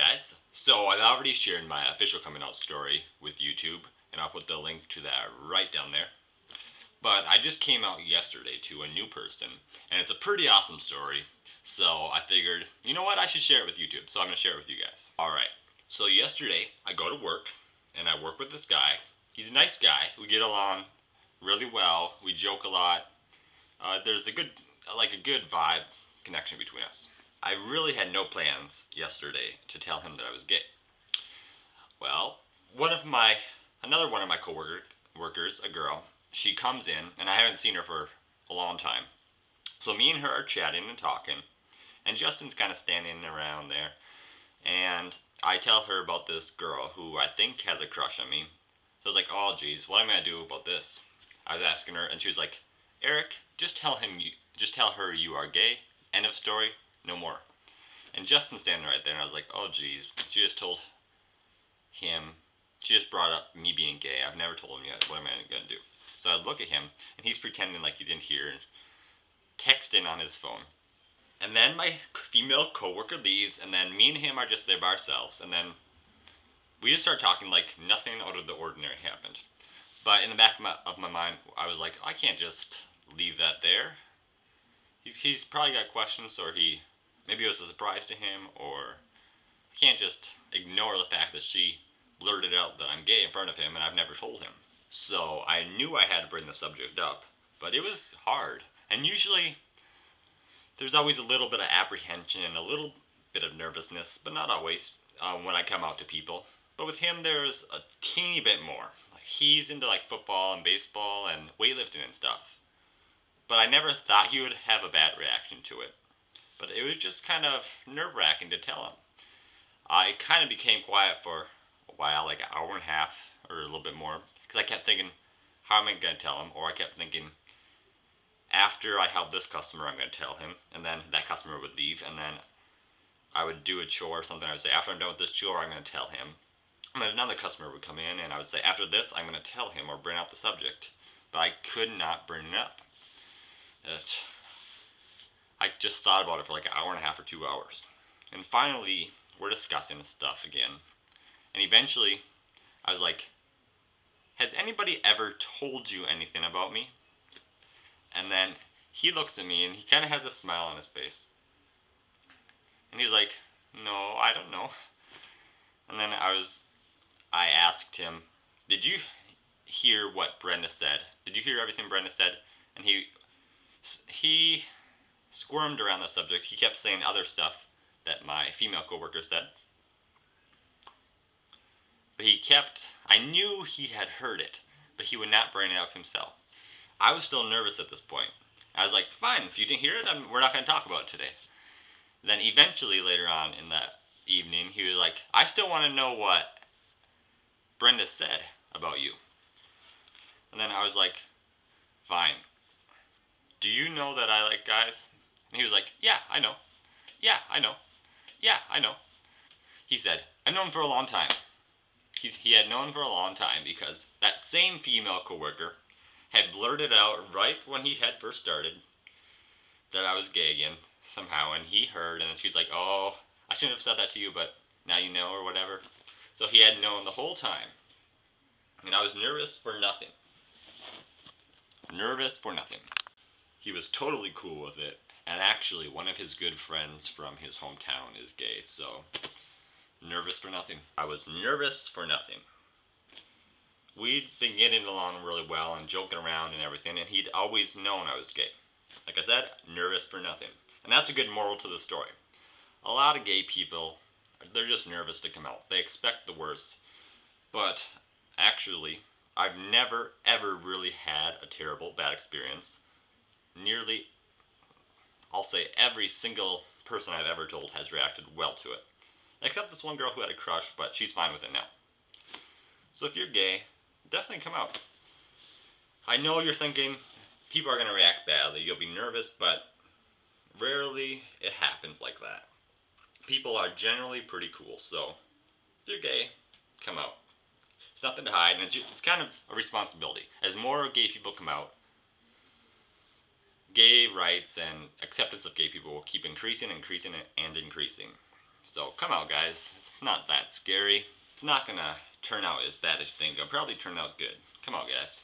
guys, so I've already shared my official coming out story with YouTube, and I'll put the link to that right down there. But I just came out yesterday to a new person, and it's a pretty awesome story, so I figured, you know what, I should share it with YouTube, so I'm going to share it with you guys. Alright, so yesterday I go to work, and I work with this guy. He's a nice guy, we get along really well, we joke a lot, there's a good vibe connection between us. I really had no plans yesterday to tell him that I was gay. Well, another one of my coworkers, a girl, she comes in, and I haven't seen her for a long time. So me and her are chatting and talking, and Justin's kind of standing around there, and I tell her about this girl who I think has a crush on me. So I was like, oh geez, what am I gonna do about this? I was asking her, and she was like, Eric, just tell her you are gay. End of story. No more. And Justin's standing right there, and I was like, oh geez, she just told him, she just brought up me being gay. I've never told him yet. What am I gonna do? So I look at him, and he's pretending like he didn't hear, and texting on his phone. And then my female coworker leaves, and then me and him are just there by ourselves, and then we just start talking like nothing out of the ordinary happened. But in the back of my mind, I was like, I can't just leave that there. He's probably got questions, or maybe it was a surprise to him, or I can't just ignore the fact that she blurted out that I'm gay in front of him and I've never told him. So I knew I had to bring the subject up, but it was hard. And usually there's always a little bit of apprehension and a little bit of nervousness, but not always when I come out to people. But with him there's a teeny bit more. Like, he's into like football and baseball and weightlifting and stuff. But I never thought he would have a bad reaction to it. But it was just kind of nerve-wracking to tell him. I kind of became quiet for a while, like an hour and a half or a little bit more, because I kept thinking, how am I going to tell him? Or I kept thinking, after I help this customer, I'm going to tell him, and then that customer would leave, and then I would do a chore or something. I would say, after I'm done with this chore, I'm going to tell him. And then another customer would come in, and I would say, after this, I'm going to tell him or bring up the subject. But I could not bring it up. I just thought about it for like an hour and a half or 2 hours. And finally, we're discussing stuff again. And eventually, I was like, has anybody ever told you anything about me? And then he looks at me, and he kind of has a smile on his face. And he's like, no, I don't know. And then I asked him, did you hear what Brenda said? Did you hear everything Brenda said? And he squirmed around the subject. He kept saying other stuff that my female coworker said. But I knew he had heard it, but he would not bring it up himself. I was still nervous at this point. I was like, fine, if you didn't hear it, we're not going to talk about it today. Then eventually, later on in that evening, he was like, I still want to know what Brenda said about you. And then I was like, fine. Do you know that I like guys? And he was like, yeah, I know. Yeah, I know. Yeah, I know. He said, I've known him for a long time. He had known for a long time because that same female coworker had blurted out right when he had first started that I was gay again somehow, and he heard, and she's like, oh, I shouldn't have said that to you, but now you know, or whatever. So he had known the whole time, and I was nervous for nothing. Nervous for nothing. He was totally cool with it, and actually one of his good friends from his hometown is gay, so nervous for nothing. I was nervous for nothing. We'd been getting along really well and joking around and everything, and he'd always known I was gay. Like I said, nervous for nothing. And that's a good moral to the story. A lot of gay people, they're just nervous to come out. They expect the worst. But actually, I've never ever really had a terrible bad experience. Nearly, I'll say every single person I've ever told has reacted well to it. Except this one girl who had a crush, but she's fine with it now. So if you're gay, definitely come out. I know you're thinking, people are going to react badly, you'll be nervous, but rarely it happens like that. People are generally pretty cool, so if you're gay, come out. It's nothing to hide, and it's kind of a responsibility. As more gay people come out, gay rights and acceptance of gay people will keep increasing and increasing and increasing. So come out, guys. It's not that scary. It's not gonna turn out as bad as you think. It'll probably turn out good. Come out, guys.